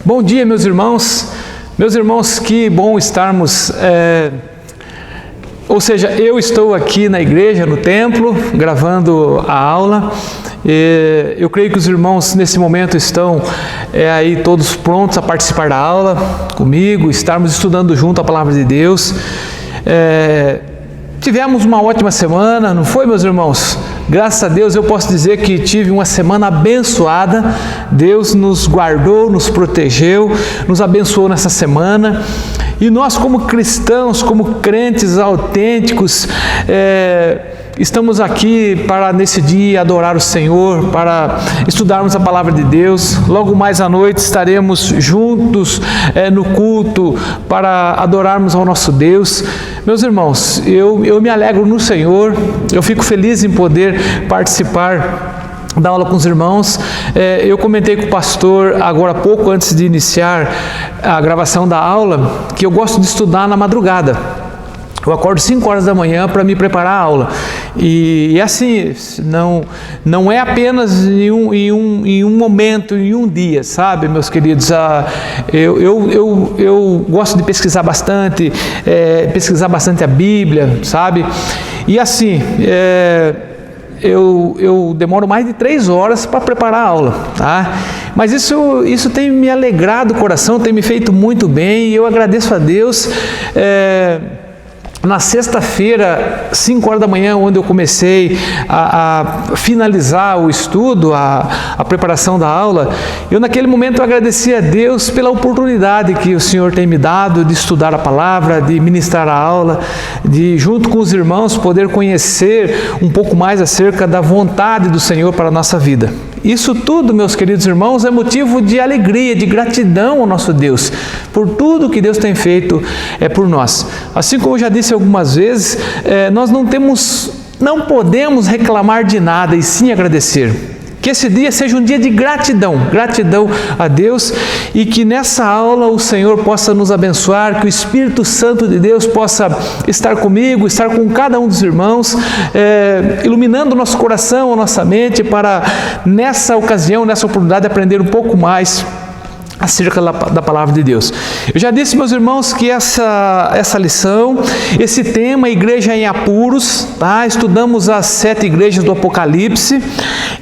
Bom dia, meus irmãos. Meus irmãos, que bom estarmos... eu estou aqui na igreja, no templo, gravando a aula. Eu creio que os irmãos nesse momento estão aí todos prontos a participar da aula comigo, estarmos estudando junto a palavra de Deus. Tivemos uma ótima semana, não foi, meus irmãos? Graças a Deus eu posso dizer que tive uma semana abençoada. Deus nos guardou, nos protegeu, nos abençoou nessa semana. E nós, como cristãos, como crentes autênticos, estamos aqui para nesse dia adorar o Senhor, para estudarmos a palavra de Deus. Logo mais à noite estaremos juntos no culto para adorarmos ao nosso Deus. Meus irmãos, eu me alegro no Senhor, eu fico feliz em poder participar da aula com os irmãos. Eu comentei com o pastor agora há pouco, antes de iniciar a gravação da aula, que eu gosto de estudar na madrugada. Eu acordo 5 horas da manhã para me preparar a aula. E assim, não é apenas em um momento, em um dia, sabe, meus queridos? Eu gosto de pesquisar bastante a Bíblia, sabe? E assim, eu demoro mais de 3 horas para preparar a aula, tá? Mas isso tem me alegrado o coração, tem me feito muito bem, e eu agradeço a Deus. Na sexta-feira, 5 horas da manhã, onde eu comecei a finalizar o estudo, a preparação da aula, eu naquele momento agradeci a Deus pela oportunidade que o Senhor tem me dado de estudar a palavra, de ministrar a aula, de junto com os irmãos poder conhecer um pouco mais acerca da vontade do Senhor para a nossa vida. Isso tudo, meus queridos irmãos, é motivo de alegria, de gratidão ao nosso Deus, por tudo que Deus tem feito por nós. Assim como eu já disse algumas vezes, nós não podemos reclamar de nada e sim agradecer. Que esse dia seja um dia de gratidão a Deus, e que nessa aula o Senhor possa nos abençoar, que o Espírito Santo de Deus possa estar comigo, estar com cada um dos irmãos, iluminando o nosso coração, a nossa mente, para nessa ocasião, nessa oportunidade, aprender um pouco mais acerca da palavra de Deus. Eu já disse, meus irmãos, que essa lição, esse tema, igreja em apuros, tá? Estudamos as 7 igrejas do Apocalipse.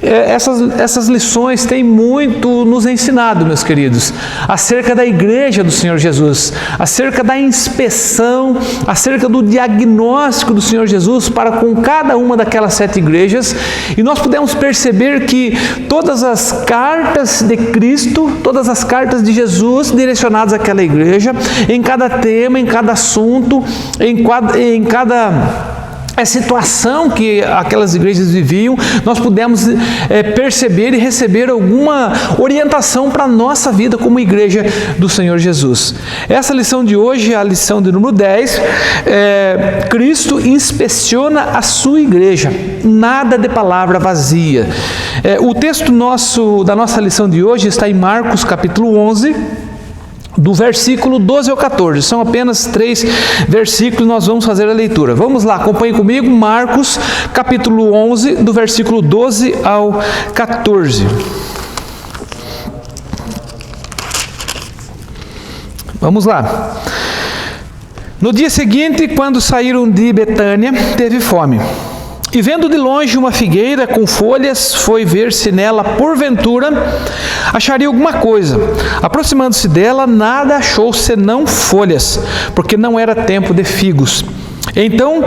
Essas lições têm muito nos ensinado, meus queridos, acerca da igreja do Senhor Jesus, acerca da inspeção, acerca do diagnóstico do Senhor Jesus para com cada uma daquelas 7 igrejas. E nós pudemos perceber que todas as cartas de Cristo, todas as cartas de Jesus direcionadas àquela igreja, em cada tema, em cada assunto, em cada situação que aquelas igrejas viviam, nós pudemos perceber e receber alguma orientação para a nossa vida como igreja do Senhor Jesus. Essa lição de hoje é a lição de número 10. Cristo inspeciona a sua igreja, nada de palavra vazia. O texto da nossa lição de hoje está em Marcos capítulo 11, do versículo 12 ao 14, são apenas 3 versículos, nós vamos fazer a leitura. Vamos lá, acompanhe comigo, Marcos, capítulo 11, do versículo 12 ao 14. Vamos lá. No dia seguinte, quando saíram de Betânia, teve fome. E vendo de longe uma figueira com folhas, foi ver se nela, porventura, acharia alguma coisa. Aproximando-se dela, nada achou senão folhas, porque não era tempo de figos. Então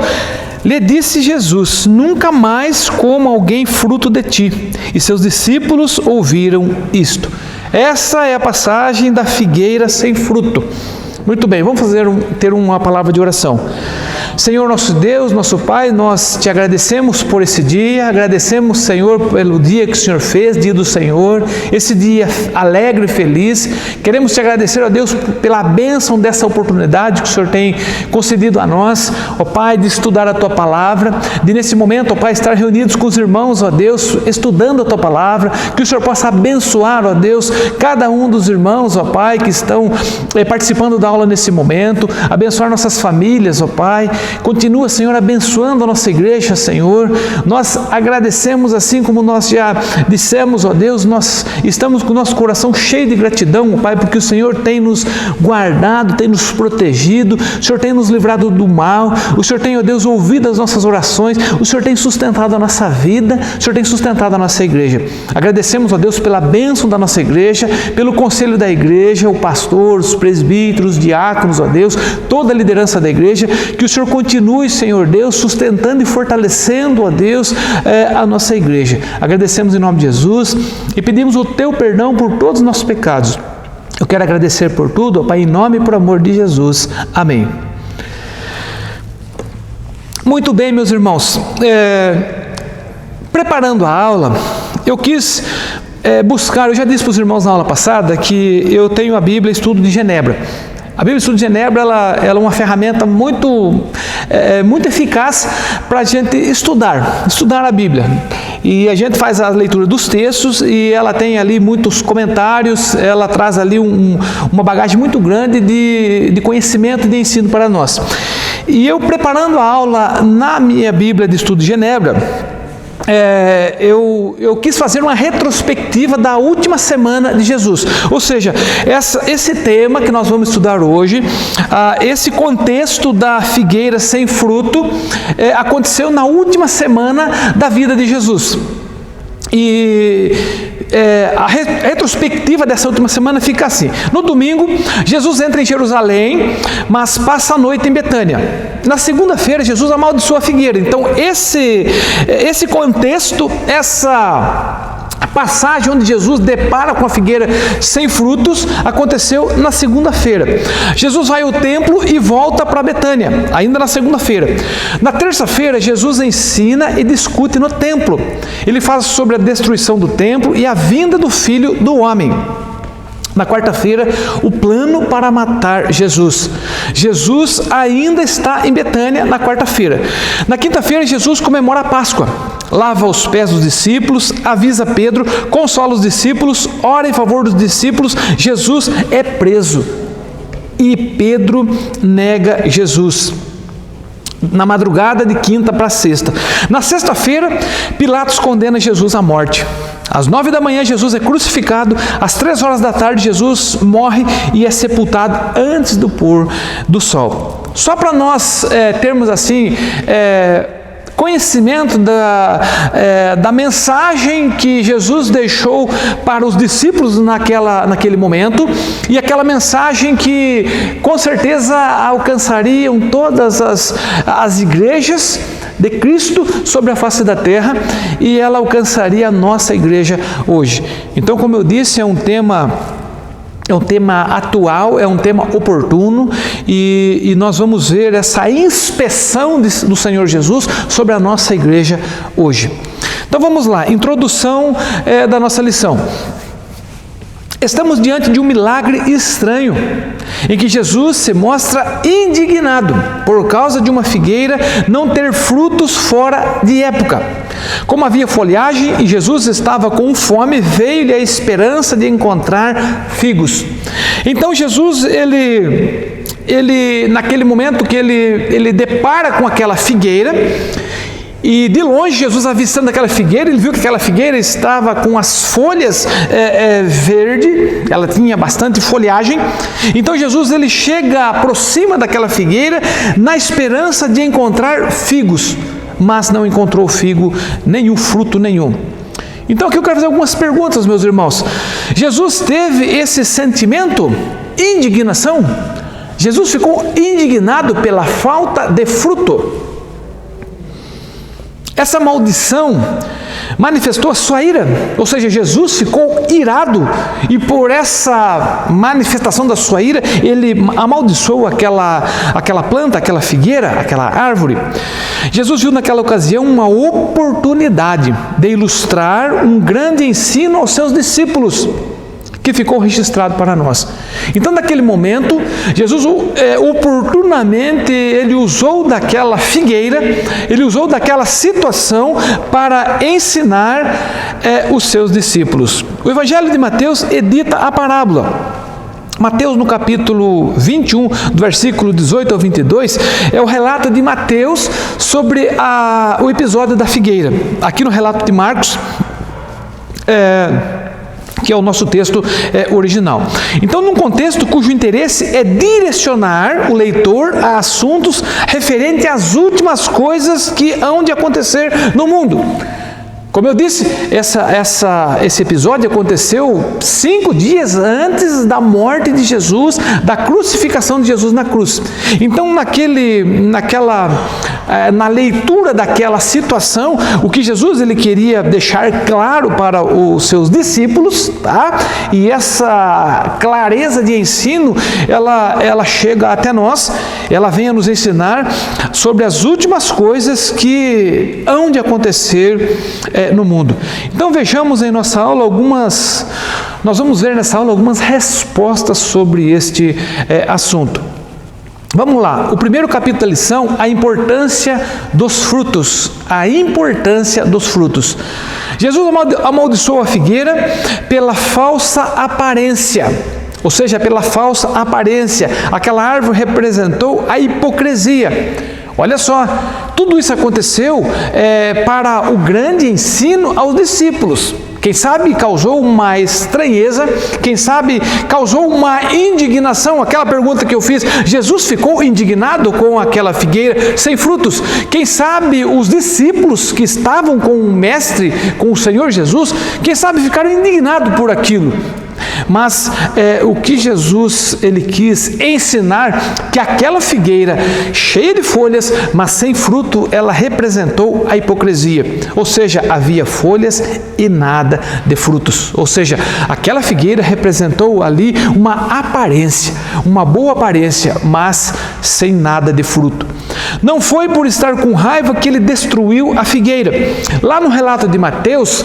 lhe disse Jesus: nunca mais coma alguém fruto de ti. E seus discípulos ouviram isto. Essa é a passagem da figueira sem fruto. Muito bem, vamos ter uma palavra de oração. Senhor nosso Deus, nosso Pai, nós te agradecemos por esse dia, agradecemos, Senhor, pelo dia que o Senhor fez, dia do Senhor, esse dia alegre e feliz. Queremos te agradecer, ó Deus, pela bênção dessa oportunidade que o Senhor tem concedido a nós, ó Pai, de estudar a Tua Palavra, de nesse momento, ó Pai, estar reunidos com os irmãos, ó Deus, estudando a Tua Palavra, que o Senhor possa abençoar, ó Deus, cada um dos irmãos, ó Pai, que estão participando da aula nesse momento, abençoar nossas famílias, ó Pai, Continua, Senhor, abençoando a nossa igreja, Senhor. Nós agradecemos, assim como nós já dissemos, ó Deus, nós estamos com o nosso coração cheio de gratidão, Pai, porque o Senhor tem nos guardado, tem nos protegido, o Senhor tem nos livrado do mal, o Senhor tem, ó Deus, ouvido as nossas orações, o Senhor tem sustentado a nossa vida, o Senhor tem sustentado a nossa igreja. Agradecemos, ó Deus, pela bênção da nossa igreja, pelo conselho da igreja, o pastor, os presbíteros, os diáconos, ó Deus, toda a liderança da igreja, que o Senhor continue, Senhor Deus, sustentando e fortalecendo, ó Deus, a nossa igreja. Agradecemos em nome de Jesus e pedimos o Teu perdão por todos os nossos pecados. Eu quero agradecer por tudo, ó Pai, em nome e por amor de Jesus. Amém. Muito bem, meus irmãos. Preparando a aula, eu quis buscar, eu já disse para os irmãos na aula passada que eu tenho a Bíblia Estudo de Genebra. A Bíblia Estudo de Genebra ela é uma ferramenta muito eficaz para a gente estudar a Bíblia. E a gente faz a leitura dos textos e ela tem ali muitos comentários, ela traz ali uma bagagem muito grande de conhecimento e de ensino para nós. E eu preparando a aula na minha Bíblia de Estudo de Genebra, eu quis fazer uma retrospectiva da última semana de Jesus. Ou seja, esse tema que nós vamos estudar hoje, esse contexto da figueira sem fruto, aconteceu na última semana da vida de Jesus. E a retrospectiva dessa última semana fica assim: no domingo, Jesus entra em Jerusalém, mas passa a noite em Betânia. Na segunda-feira, Jesus amaldiçoa a figueira. Então, esse contexto, essa passagem onde Jesus depara com a figueira sem frutos, aconteceu na segunda-feira. Jesus vai ao templo e volta para Betânia, ainda na segunda-feira. Na terça-feira, Jesus ensina e discute no templo. Ele fala sobre a destruição do templo e a vinda do Filho do Homem. Na quarta-feira, o plano para matar Jesus. Jesus ainda está em Betânia na quarta-feira. Na quinta-feira, Jesus comemora a Páscoa. Lava os pés dos discípulos, avisa Pedro, consola os discípulos, ora em favor dos discípulos. Jesus é preso e Pedro nega Jesus. Na madrugada de quinta para sexta. Na sexta-feira, Pilatos condena Jesus à morte. Às 9 da manhã, Jesus é crucificado. Às 3 horas da tarde, Jesus morre e é sepultado antes do pôr do sol. Só para nós termos assim conhecimento da mensagem que Jesus deixou para os discípulos naquele momento, e aquela mensagem que com certeza alcançariam todas as igrejas de Cristo sobre a face da terra, e ela alcançaria a nossa igreja hoje. Então, como eu disse, é um tema atual, é um tema oportuno, e nós vamos ver essa inspeção do Senhor Jesus sobre a nossa igreja hoje. Então vamos lá, introdução da nossa lição. Estamos diante de um milagre estranho, em que Jesus se mostra indignado por causa de uma figueira não ter frutos fora de época. Como havia folhagem e Jesus estava com fome, veio-lhe a esperança de encontrar figos. Então Jesus, ele naquele momento que ele depara com aquela figueira, e de longe, Jesus avistando aquela figueira, ele viu que aquela figueira estava com as folhas verde, ela tinha bastante folhagem. Então Jesus ele aproxima daquela figueira na esperança de encontrar figos, mas não encontrou figo nenhum, fruto nenhum. Então aqui eu quero fazer algumas perguntas, meus irmãos. Jesus teve esse sentimento, indignação? Jesus ficou indignado pela falta de fruto. Essa maldição manifestou a sua ira, ou seja, Jesus ficou irado, e por essa manifestação da sua ira, ele amaldiçoou aquela planta, aquela figueira, aquela árvore. Jesus viu naquela ocasião uma oportunidade de ilustrar um grande ensino aos seus discípulos, que ficou registrado para nós. Então, naquele momento, Jesus oportunamente ele usou daquela figueira, ele usou daquela situação para ensinar os seus discípulos. O Evangelho de Mateus edita a parábola. Mateus, no capítulo 21, do versículo 18 ao 22, é o relato de Mateus sobre o episódio da figueira. Aqui no relato de Marcos, que é o nosso texto original. Então, num contexto cujo interesse é direcionar o leitor a assuntos referentes às últimas coisas que hão de acontecer no mundo. Como eu disse, esse episódio aconteceu 5 dias antes da morte de Jesus, da crucificação de Jesus na cruz. Então, na leitura daquela situação, o que Jesus ele queria deixar claro para os seus discípulos, tá? E essa clareza de ensino, ela chega até nós, ela vem a nos ensinar sobre as últimas coisas que hão de acontecer no mundo. Então vejamos em nossa aula nós vamos ver nessa aula algumas respostas sobre este assunto. Vamos lá, o primeiro capítulo da lição, a importância dos frutos. A importância dos frutos. Jesus amaldiçoou a figueira pela falsa aparência. Ou seja, pela falsa aparência. Aquela árvore representou a hipocrisia. Olha só, tudo isso aconteceu para o grande ensino aos discípulos. Quem sabe causou uma estranheza, quem sabe causou uma indignação. Aquela pergunta que eu fiz, Jesus ficou indignado com aquela figueira sem frutos? Quem sabe os discípulos que estavam com o Mestre, com o Senhor Jesus, quem sabe ficaram indignados por aquilo? Mas o que Jesus ele quis ensinar, que aquela figueira cheia de folhas, mas sem fruto, ela representou a hipocrisia. Ou seja, havia folhas e nada de frutos. Ou seja, aquela figueira representou ali uma aparência, uma boa aparência, mas sem nada de fruto. Não foi por estar com raiva que ele destruiu a figueira. Lá no relato de Mateus,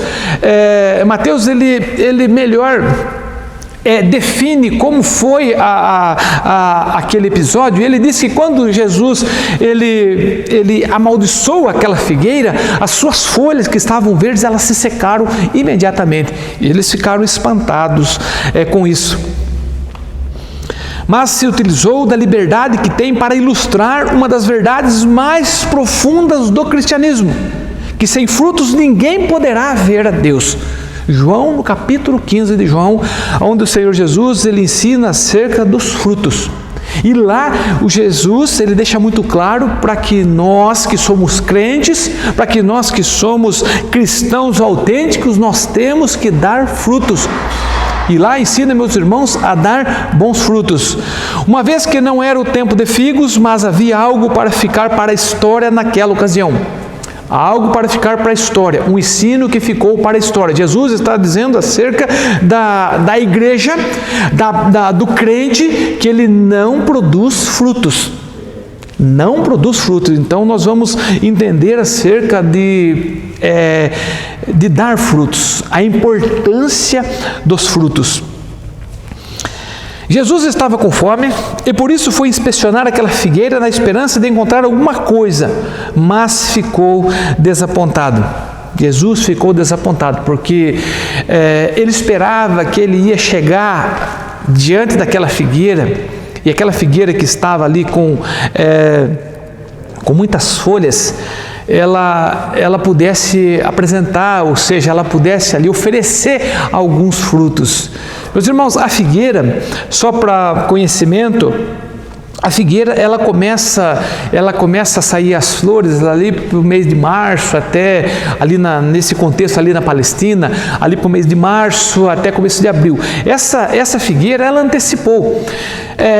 Mateus ele melhor define como foi aquele episódio. Ele diz que quando Jesus ele amaldiçoou aquela figueira, as suas folhas que estavam verdes, elas se secaram imediatamente. E eles ficaram espantados com isso. Mas se utilizou da liberdade que tem para ilustrar uma das verdades mais profundas do cristianismo, que sem frutos ninguém poderá ver a Deus. João, no capítulo 15 de João, onde o Senhor Jesus ele ensina acerca dos frutos. E lá o Jesus ele deixa muito claro para que nós que somos crentes, para que nós que somos cristãos autênticos, nós temos que dar frutos. E lá ensina, meus irmãos, a dar bons frutos. Uma vez que não era o tempo de figos, mas havia algo para ficar para a história naquela ocasião. Algo para ficar para a história, um ensino que ficou para a história. Jesus está dizendo acerca da igreja, do crente, que ele não produz frutos. Não produz frutos. Então nós vamos entender acerca de dar frutos, a importância dos frutos. Jesus estava com fome e por isso foi inspecionar aquela figueira na esperança de encontrar alguma coisa, mas ficou desapontado. Jesus ficou desapontado porque ele esperava que ele ia chegar diante daquela figueira, e aquela figueira que estava ali com muitas folhas, ela pudesse apresentar, ou seja, ela pudesse ali oferecer alguns frutos. Meus irmãos, a figueira, só para conhecimento, a figueira ela começa a sair as flores ali para o mês de março, até ali nesse contexto ali na Palestina, ali para o mês de março até começo de abril. Essa figueira ela antecipou.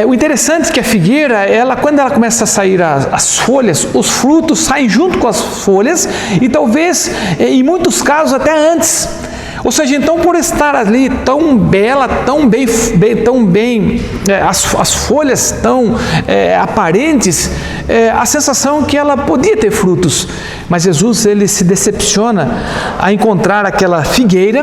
O interessante é que a figueira, quando ela começa a sair as folhas, os frutos saem junto com as folhas e talvez, em muitos casos, até antes. Ou seja, então por estar ali tão bela, tão bem, as folhas tão aparentes, a sensação é que ela podia ter frutos. Mas Jesus ele se decepciona a encontrar aquela figueira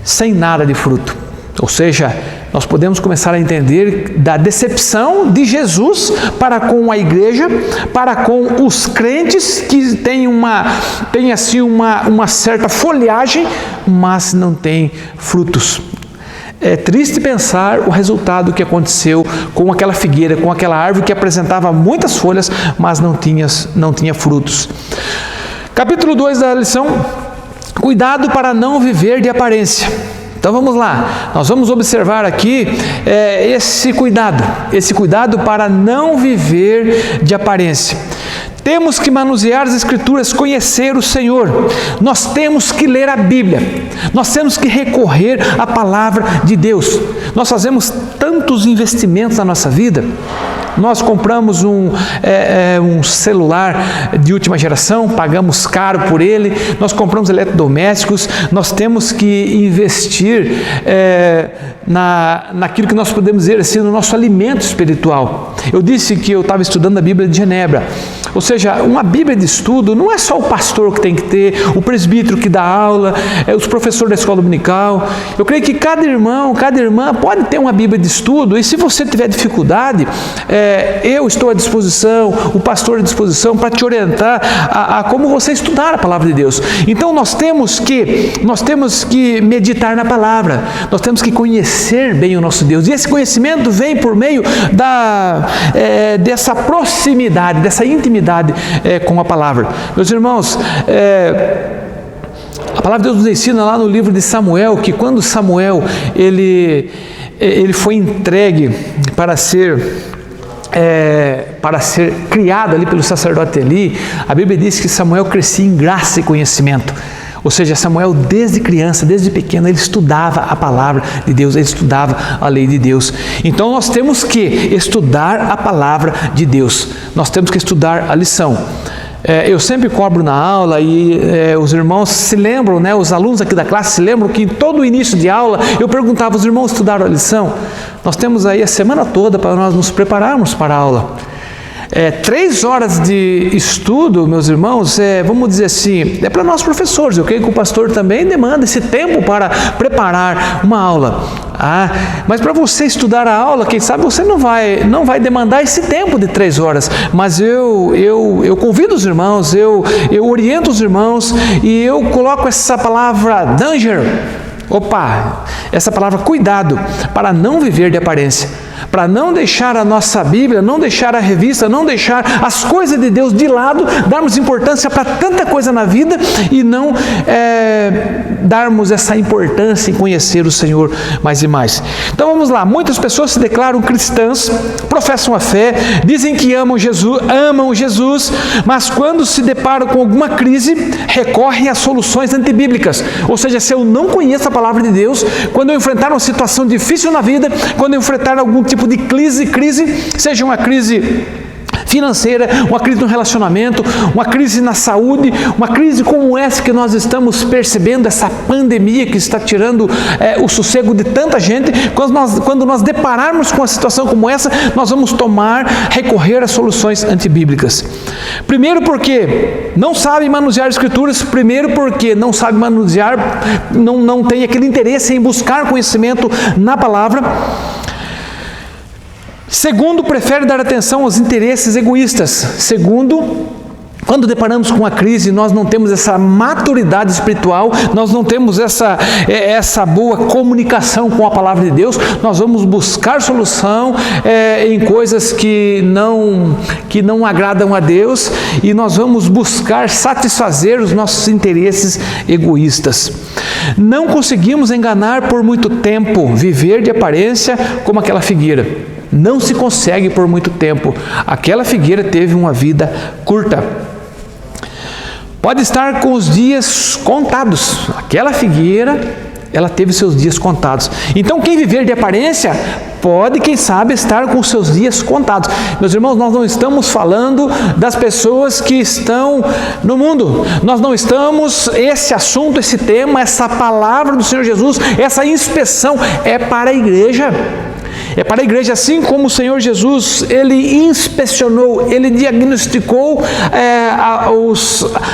sem nada de fruto. Ou seja, nós podemos começar a entender da decepção de Jesus para com a igreja, para com os crentes que têm assim uma certa folhagem, mas não tem frutos. É triste pensar o resultado que aconteceu com aquela figueira, com aquela árvore que apresentava muitas folhas, mas não tinha frutos. Capítulo 2 da lição: cuidado para não viver de aparência. Então vamos lá, nós vamos observar aqui esse cuidado para não viver de aparência. Temos que manusear as Escrituras, conhecer o Senhor. Nós temos que ler a Bíblia. Nós temos que recorrer à palavra de Deus. Nós fazemos tantos investimentos na nossa vida. Nós compramos um celular de última geração, pagamos caro por ele, nós compramos eletrodomésticos, nós temos que investir naquilo que nós podemos dizer assim, no nosso alimento espiritual. Eu disse que eu estava estudando a Bíblia de Genebra, ou seja, uma Bíblia de estudo não é só o pastor que tem que ter, o presbítero que dá aula, os professores da escola dominical. Eu creio que cada irmão, cada irmã pode ter uma Bíblia de estudo, e se você tiver dificuldade, eu estou à disposição, o pastor à disposição para te orientar a como você estudar a palavra de Deus. Então nós temos que meditar na palavra, nós temos que conhecer bem o nosso Deus, e esse conhecimento vem por meio dessa proximidade, dessa intimidade com a palavra. Meus irmãos, a palavra de Deus nos ensina lá no livro de Samuel, que quando Samuel ele foi entregue para ser criado ali pelo sacerdote Eli, a Bíblia diz que Samuel crescia em graça e conhecimento. Ou seja, Samuel desde criança, desde pequeno, ele estudava a palavra de Deus, ele estudava a lei de Deus. Então nós temos que estudar a palavra de Deus, nós temos que estudar a lição. Eu sempre cobro na aula e os irmãos se lembram, os alunos aqui da classe se lembram que em todo o início de aula eu perguntava: os irmãos estudaram a lição? Nós temos aí a semana toda para nós nos prepararmos para a aula. 3 horas de estudo, meus irmãos, vamos dizer assim, para nós professores. Eu creio que o pastor também demanda esse tempo para preparar uma aula. Mas para você estudar a aula, quem sabe você não vai demandar esse tempo de 3 horas. Mas eu convido os irmãos, eu oriento os irmãos e eu coloco essa palavra danger. Essa palavra cuidado, para não viver de aparência, para não deixar a nossa Bíblia, não deixar a revista, não deixar as coisas de Deus de lado, darmos importância para tanta coisa na vida e não darmos essa importância em conhecer o Senhor mais e mais. Então vamos lá, muitas pessoas se declaram cristãs, professam a fé, dizem que amam Jesus, mas quando se deparam com alguma crise, recorrem a soluções antibíblicas. Ou seja, se eu não conheço a palavra de Deus, quando eu enfrentar uma situação difícil na vida, quando eu enfrentar algum tipo de crise, seja uma crise financeira, uma crise no relacionamento, uma crise na saúde, uma crise como essa que nós estamos percebendo, essa pandemia que está tirando o sossego de tanta gente, quando nós depararmos com uma situação como essa, nós vamos recorrer a soluções antibíblicas. Primeiro porque não sabe manusear as Escrituras, primeiro porque não sabe manusear, não tem aquele interesse em buscar conhecimento na palavra. Segundo, prefere dar atenção aos interesses egoístas. Segundo, quando deparamos com uma crise, nós não temos essa maturidade espiritual, nós não temos essa boa comunicação com a palavra de Deus, nós vamos buscar solução em coisas que não agradam a Deus, e nós vamos buscar satisfazer os nossos interesses egoístas. Não conseguimos enganar por muito tempo, viver de aparência como aquela figueira. Não se consegue por muito tempo. Aquela figueira teve uma vida curta. Pode estar com os dias contados. Aquela figueira, ela teve seus dias contados. Então, quem viver de aparência pode, quem sabe, estar com seus dias contados. Meus irmãos, nós não estamos falando das pessoas que estão no mundo. Nós não estamos, esse assunto, esse tema, essa palavra do Senhor Jesus, essa inspeção é para a igreja. É para a igreja, assim como o Senhor Jesus, Ele inspecionou, Ele diagnosticou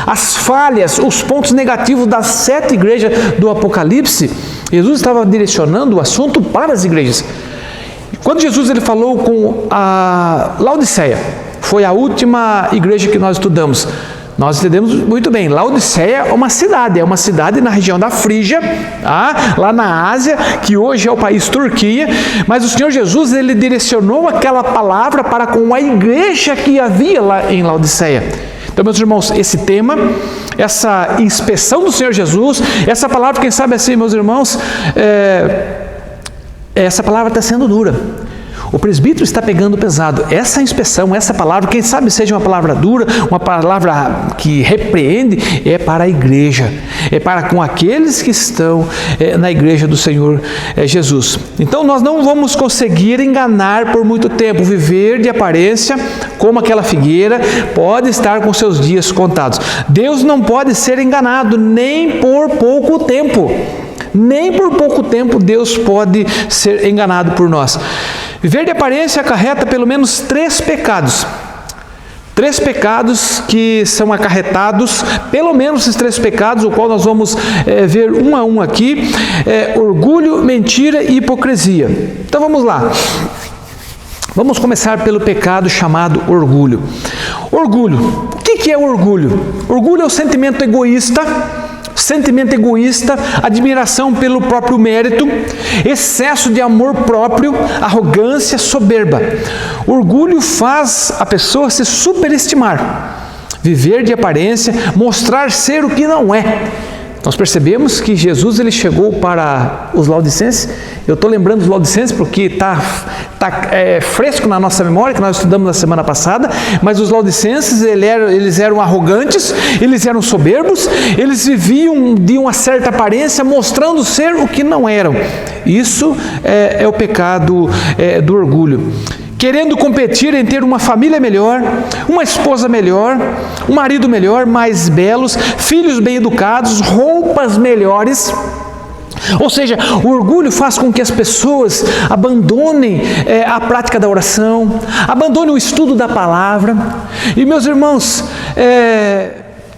as falhas, os pontos negativos das 7 igrejas do Apocalipse. Jesus estava direcionando o assunto para as igrejas. Quando Jesus ele falou com a Laodiceia, foi a última igreja que nós estudamos. Nós entendemos muito bem, Laodiceia é uma cidade na região da Frígia, tá? Lá na Ásia, que hoje é o país Turquia, mas o Senhor Jesus, ele direcionou aquela palavra para com a igreja que havia lá em Laodiceia. Então, meus irmãos, esse tema, essa inspeção do Senhor Jesus, essa palavra, quem sabe assim, meus irmãos, essa palavra está sendo dura. O presbítero está pegando pesado. Essa inspeção, essa palavra, quem sabe seja uma palavra dura, uma palavra que repreende, é para a igreja. É para com aqueles que estão na igreja do Senhor Jesus. Então nós não vamos conseguir enganar por muito tempo. Viver de aparência como aquela figueira pode estar com seus dias contados. Deus não pode ser enganado nem por pouco tempo. Nem por pouco tempo Deus pode ser enganado por nós. Viver de aparência acarreta pelo menos 3 pecados. 3 pecados que são acarretados, pelo menos esses 3 pecados, o qual nós vamos ver um a um aqui: orgulho, mentira e hipocrisia. Então vamos lá. Vamos começar pelo pecado chamado orgulho. Orgulho. O que é orgulho? Orgulho é o sentimento egoísta, admiração pelo próprio mérito, excesso de amor próprio, arrogância, soberba. Orgulho faz a pessoa se superestimar, viver de aparência, mostrar ser o que não é. Nós percebemos que Jesus, ele chegou para os laodicenses. Eu estou lembrando dos laodicenses porque está fresco na nossa memória, que nós estudamos na semana passada, mas os laodicenses, eles eram arrogantes, eles eram soberbos, eles viviam de uma certa aparência, mostrando ser o que não eram. Isso é o pecado do orgulho. Querendo competir em ter uma família melhor, uma esposa melhor, um marido melhor, mais belos, filhos bem educados, roupas melhores. Ou seja, o orgulho faz com que as pessoas abandonem a prática da oração, abandonem o estudo da palavra. E, meus irmãos,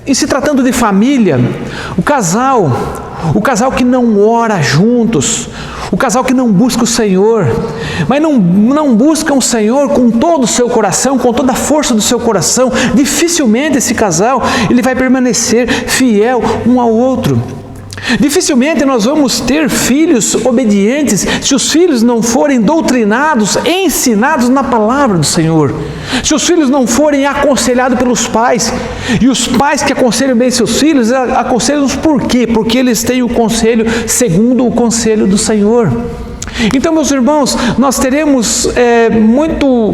em se tratando de família, o casal que não ora juntos, o casal que não busca o Senhor, mas não busca o Senhor com todo o seu coração, com toda a força do seu coração, dificilmente esse casal ele vai permanecer fiel um ao outro. Dificilmente nós vamos ter filhos obedientes se os filhos não forem doutrinados, ensinados na palavra do Senhor. Se os filhos não forem aconselhados pelos pais, e os pais que aconselham bem seus filhos, aconselham-os por quê? Porque eles têm o conselho segundo o conselho do Senhor. Então, meus irmãos, nós teremos muito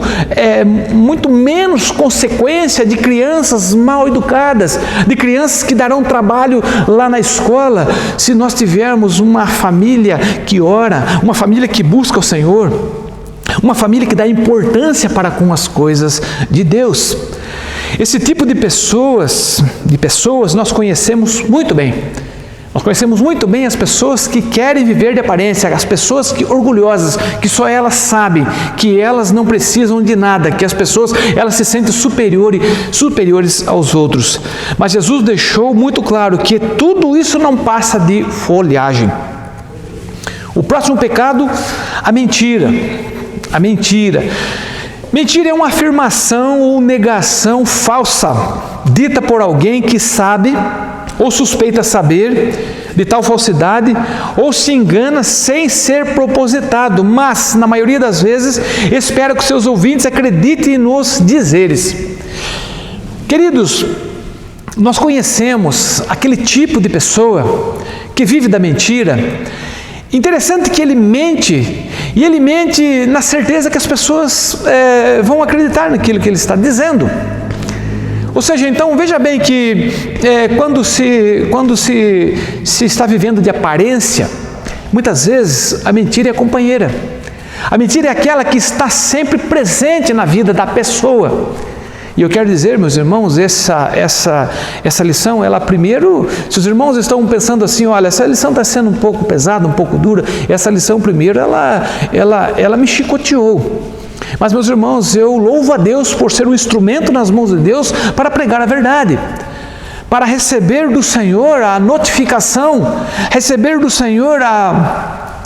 menos consequência de crianças mal educadas, de crianças que darão trabalho lá na escola, se nós tivermos uma família que ora, uma família que busca o Senhor, uma família que dá importância para com as coisas de Deus. Esse tipo de pessoas nós conhecemos muito bem. Nós conhecemos muito bem as pessoas que querem viver de aparência, as pessoas orgulhosas, que só elas sabem que elas não precisam de nada, que as pessoas elas se sentem superiores aos outros. Mas Jesus deixou muito claro que tudo isso não passa de folhagem. O próximo pecado, a mentira. A mentira. Mentira é uma afirmação ou negação falsa, dita por alguém que sabe ou suspeita saber de tal falsidade, ou se engana sem ser propositado, mas, na maioria das vezes, espera que seus ouvintes acreditem nos dizeres. Queridos, nós conhecemos aquele tipo de pessoa que vive da mentira. Interessante que ele mente, e ele mente na certeza que as pessoas vão acreditar naquilo que ele está dizendo. Ou seja, então, veja bem que quando se está vivendo de aparência, muitas vezes a mentira é a companheira. A mentira é aquela que está sempre presente na vida da pessoa. E eu quero dizer, meus irmãos, essa lição, ela primeiro, se os irmãos estão pensando assim, olha, essa lição está sendo um pouco pesada, um pouco dura, essa lição primeiro, ela me chicoteou. Mas, meus irmãos, eu louvo a Deus por ser um instrumento nas mãos de Deus para pregar a verdade, para receber do Senhor a notificação, receber do Senhor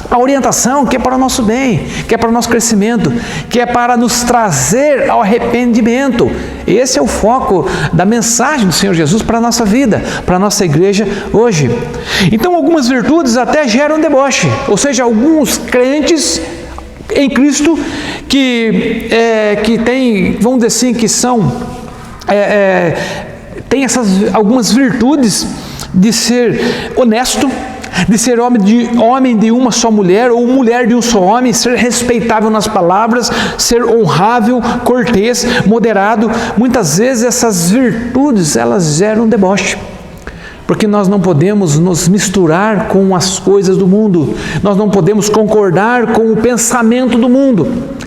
a orientação que é para o nosso bem, que é para o nosso crescimento, que é para nos trazer ao arrependimento. Esse é o foco da mensagem do Senhor Jesus para a nossa vida, para a nossa igreja hoje. Então, algumas virtudes até geram deboche, ou seja, alguns crentes em Cristo que tem, vamos dizer assim, que são tem algumas virtudes de ser honesto, de ser homem de uma só mulher ou mulher de um só homem, ser respeitável nas palavras, ser honrável, cortês, moderado. Muitas vezes essas virtudes, elas geram deboche, porque nós não podemos nos misturar com as coisas do mundo, nós não podemos concordar com o pensamento do mundo.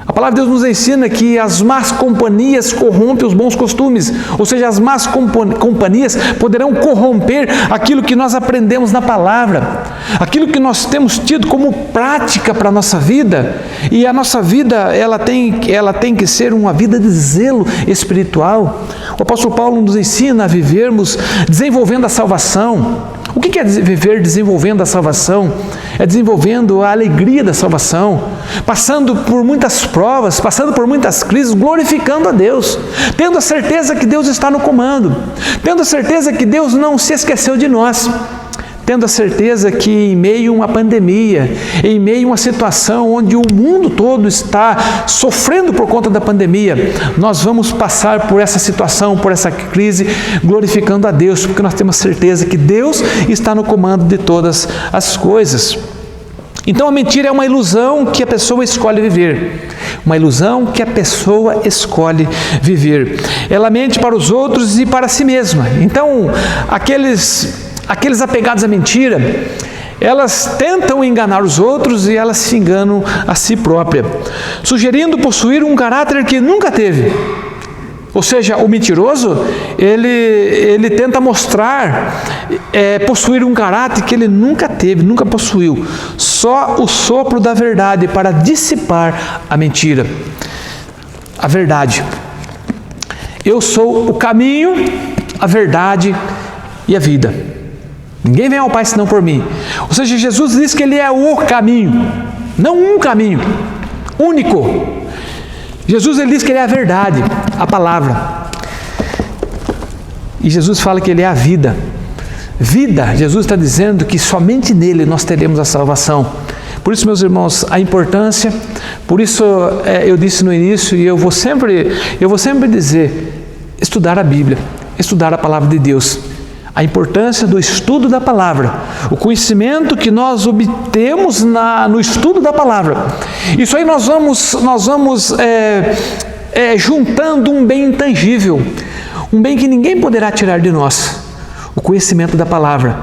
A palavra de Deus nos ensina que as más companhias corrompem os bons costumes, ou seja, as más companhias poderão corromper aquilo que nós aprendemos na palavra, aquilo que nós temos tido como prática para a nossa vida. E a nossa vida, ela tem que ser uma vida de zelo espiritual. O apóstolo Paulo nos ensina a vivermos desenvolvendo a salvação. O que é viver desenvolvendo a salvação? É desenvolvendo a alegria da salvação, passando por muitas provas, passando por muitas crises, glorificando a Deus, tendo a certeza que Deus está no comando, tendo a certeza que Deus não se esqueceu de nós, tendo a certeza que em meio a uma pandemia, em meio a uma situação onde o mundo todo está sofrendo por conta da pandemia, nós vamos passar por essa situação, por essa crise, glorificando a Deus, porque nós temos certeza que Deus está no comando de todas as coisas. Então a mentira é uma ilusão que a pessoa escolhe viver. Uma ilusão que a pessoa escolhe viver. Ela mente para os outros e para si mesma. Então, aqueles apegados à mentira, elas tentam enganar os outros e elas se enganam a si própria, sugerindo possuir um caráter que nunca teve. Ou seja, o mentiroso, ele tenta mostrar, possuir um caráter que ele nunca teve, nunca possuiu. Só o sopro da verdade para dissipar a mentira. A verdade. Eu sou o caminho, a verdade e a vida. Ninguém vem ao Pai senão por mim. Ou seja, Jesus diz que Ele é o caminho, não um caminho, único. Jesus, Ele diz que Ele é a verdade, a palavra. E Jesus fala que Ele é a vida. Vida, Jesus está dizendo que somente nele nós teremos a salvação. Por isso, meus irmãos, a importância, por isso eu disse no início e eu vou sempre dizer, estudar a Bíblia, estudar a palavra de Deus. A importância do estudo da palavra, o conhecimento que nós obtemos no estudo da palavra. Isso aí nós vamos juntando um bem intangível, um bem que ninguém poderá tirar de nós, o conhecimento da palavra,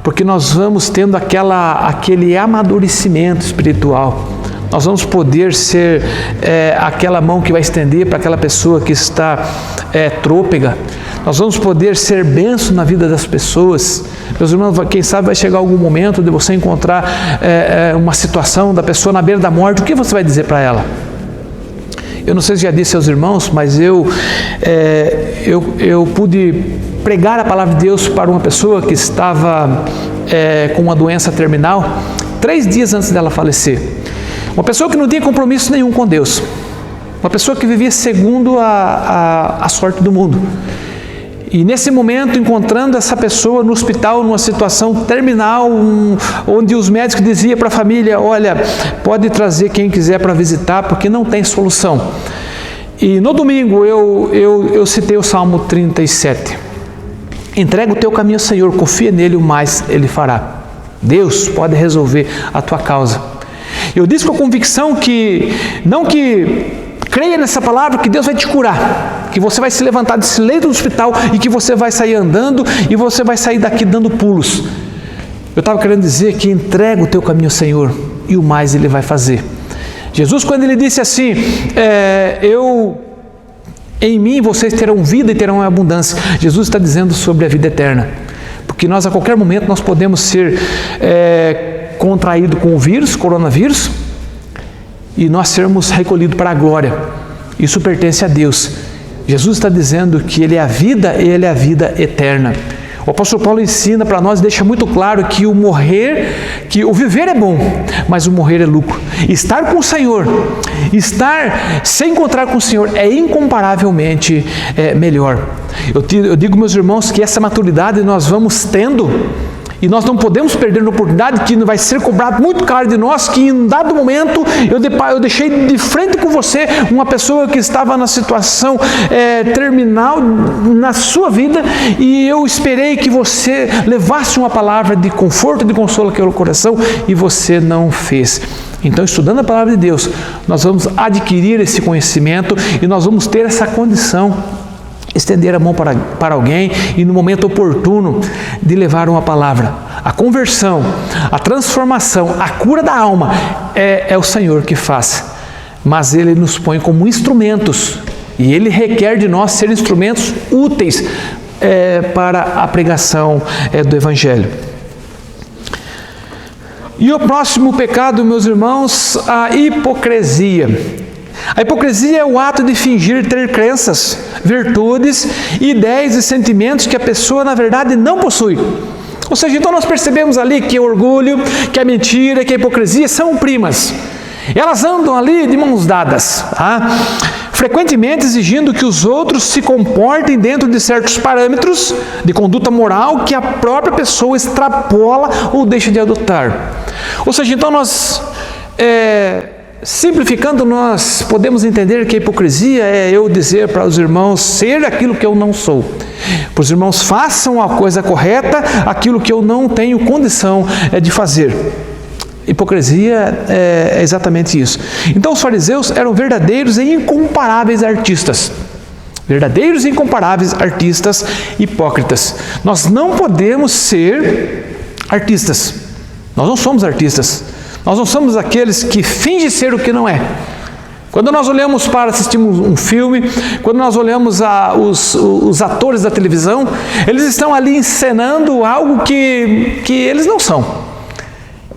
porque nós vamos tendo aquele amadurecimento espiritual. Nós vamos poder ser aquela mão que vai estender para aquela pessoa que está trôpega. Nós vamos poder ser bênção na vida das pessoas. Meus irmãos, quem sabe vai chegar algum momento de você encontrar uma situação da pessoa na beira da morte. O que você vai dizer para ela? Eu não sei se já disse aos irmãos, mas eu pude pregar a palavra de Deus para uma pessoa que estava com uma doença terminal 3 dias antes dela falecer. Uma pessoa que não tinha compromisso nenhum com Deus. Uma pessoa que vivia segundo a sorte do mundo. E nesse momento, encontrando essa pessoa no hospital, numa situação terminal, onde os médicos diziam para a família, olha, pode trazer quem quiser para visitar, porque não tem solução. E no domingo eu citei o Salmo 37. Entrega o teu caminho ao Senhor, confia nele, o mais Ele fará. Deus pode resolver a tua causa. Eu disse com a convicção que, não que creia nessa palavra, que Deus vai te curar, que você vai se levantar desse leito do hospital e que você vai sair andando e você vai sair daqui dando pulos. Eu estava querendo dizer que entrega o teu caminho ao Senhor e o mais Ele vai fazer. Jesus, quando Ele disse assim, em mim vocês terão vida e terão abundância, Jesus está dizendo sobre a vida eterna, porque nós a qualquer momento nós podemos ser contraídos com o vírus, coronavírus, e nós sermos recolhidos para a glória. Isso pertence a Deus. Jesus está dizendo que Ele é a vida e Ele é a vida eterna. O apóstolo Paulo ensina para nós, deixa muito claro que o viver é bom, mas o morrer é lucro. Estar com o Senhor, se encontrar com o Senhor é incomparavelmente melhor. Eu digo, meus irmãos, que essa maturidade nós vamos tendo, e nós não podemos perder a oportunidade que vai ser cobrado muito caro de nós, que em um dado momento eu deixei de frente com você uma pessoa que estava na situação terminal na sua vida, e eu esperei que você levasse uma palavra de conforto, de consolo aquele coração, e você não fez. Então, estudando a palavra de Deus, nós vamos adquirir esse conhecimento e nós vamos ter essa condição, estender a mão para alguém e no momento oportuno de levar uma palavra. A conversão, a transformação, a cura da alma é o Senhor que faz, mas Ele nos põe como instrumentos e Ele requer de nós ser instrumentos úteis para a pregação do Evangelho. E o próximo pecado, meus irmãos, a hipocrisia. A hipocrisia é o ato de fingir ter crenças, virtudes, ideias e sentimentos que a pessoa, na verdade, não possui. Ou seja, então nós percebemos ali que o orgulho, que a mentira, que a hipocrisia são primas. Elas andam ali de mãos dadas, frequentemente exigindo que os outros se comportem dentro de certos parâmetros de conduta moral que a própria pessoa extrapola ou deixa de adotar. Ou seja, então nós... simplificando, nós podemos entender que a hipocrisia é eu dizer para os irmãos ser aquilo que eu não sou. Para os irmãos façam a coisa correta, aquilo que eu não tenho condição de fazer. Hipocrisia é exatamente isso. Então os fariseus eram verdadeiros e incomparáveis artistas. Verdadeiros e incomparáveis artistas hipócritas. Nós não podemos ser artistas. Nós não somos artistas. Nós não somos aqueles que fingem ser o que não é. Quando nós olhamos para assistirmos um filme, quando nós olhamos os atores da televisão, eles estão ali encenando algo que eles não são.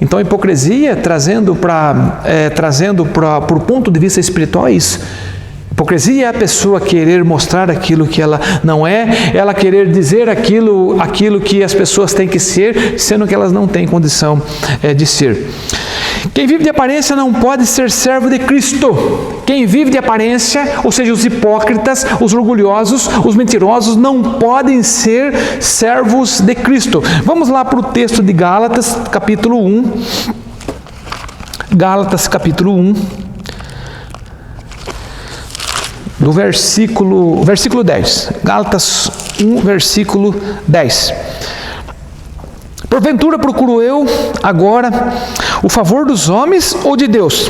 Então a hipocrisia, trazendo para o ponto de vista espiritual, é isso. Hipocrisia é a pessoa querer mostrar aquilo que ela não é, ela querer dizer aquilo que as pessoas têm que ser, sendo que elas não têm condição de ser. Quem vive de aparência não pode ser servo de Cristo. Quem vive de aparência, ou seja, os hipócritas, os orgulhosos, os mentirosos, não podem ser servos de Cristo. Vamos lá para o texto de Gálatas, capítulo 1. Gálatas, capítulo 1. Do versículo 10. Gálatas 1, versículo 10. Porventura procuro eu agora o favor dos homens ou de Deus?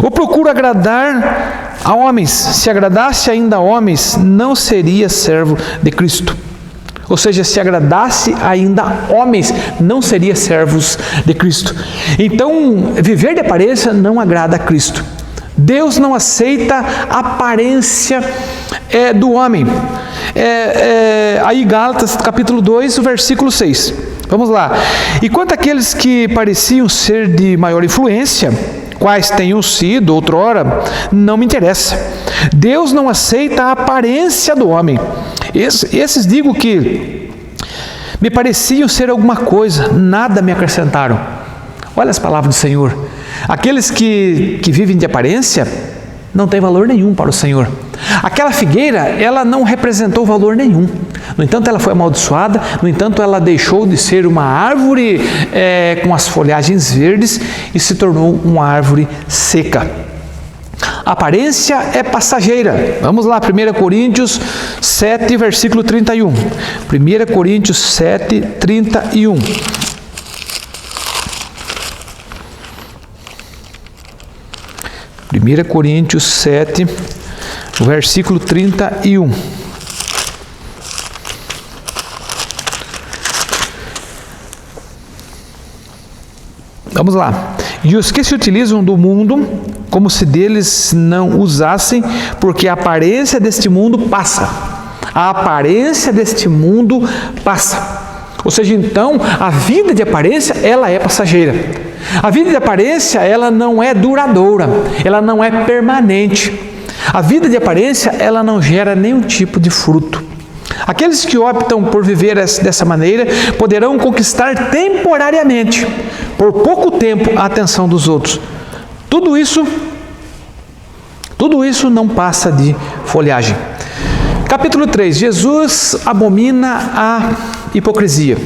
Ou procuro agradar a homens? Se agradasse ainda a homens, não seria servo de Cristo. Ou seja, se agradasse ainda homens, não seria servos de Cristo. Então, viver de aparência não agrada a Cristo. Deus não aceita a aparência do homem. Aí Gálatas capítulo 2, o versículo 6. Vamos lá. E quanto àqueles que pareciam ser de maior influência, quais tenham sido outrora, não me interessa. Deus não aceita a aparência do homem. Esses digo que me pareciam ser alguma coisa, nada me acrescentaram. Olha as palavras do Senhor. Aqueles que vivem de aparência não têm valor nenhum para o Senhor. Aquela figueira, ela não representou valor nenhum. No entanto, ela foi amaldiçoada. No entanto, ela deixou de ser uma árvore com as folhagens verdes e se tornou uma árvore seca. A aparência é passageira. Vamos lá, 1 Coríntios 7, versículo 31. 1 Coríntios 7, 31. 1 Coríntios 7, versículo 31. Vamos lá. E os que se utilizam do mundo, como se deles não usassem, porque a aparência deste mundo passa. A aparência deste mundo passa. Ou seja, então, a vida de aparência, ela é passageira. A vida de aparência, ela não é duradoura, ela não é permanente. A vida de aparência, ela não gera nenhum tipo de fruto. Aqueles que optam por viver dessa maneira poderão conquistar temporariamente, por pouco tempo, a atenção dos outros. Tudo isso não passa de folhagem. Capítulo 3. Jesus abomina a hipocrisia.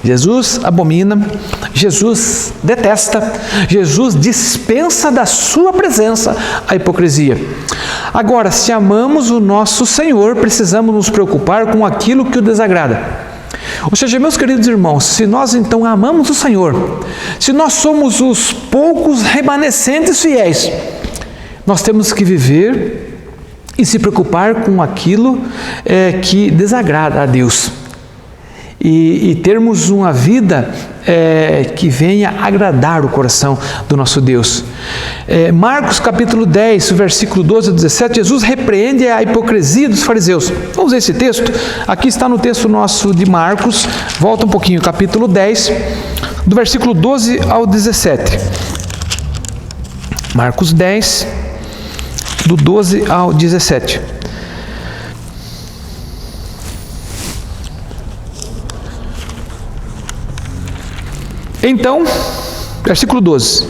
Jesus abomina, Jesus detesta, Jesus dispensa da sua presença a hipocrisia. Agora, se amamos o nosso Senhor, precisamos nos preocupar com aquilo que o desagrada. Ou seja, meus queridos irmãos, se nós então amamos o Senhor, se nós somos os poucos remanescentes fiéis, nós temos que viver e se preocupar com aquilo que desagrada a Deus. E termos uma vida que venha agradar o coração do nosso Deus. Marcos capítulo 10, versículo 12 a 17, Jesus repreende a hipocrisia dos fariseus. Vamos ver esse texto? Aqui está no texto nosso de Marcos, volta um pouquinho, capítulo 10, do versículo 12 ao 17. Marcos 10, do 12 ao 17. Então, versículo 12.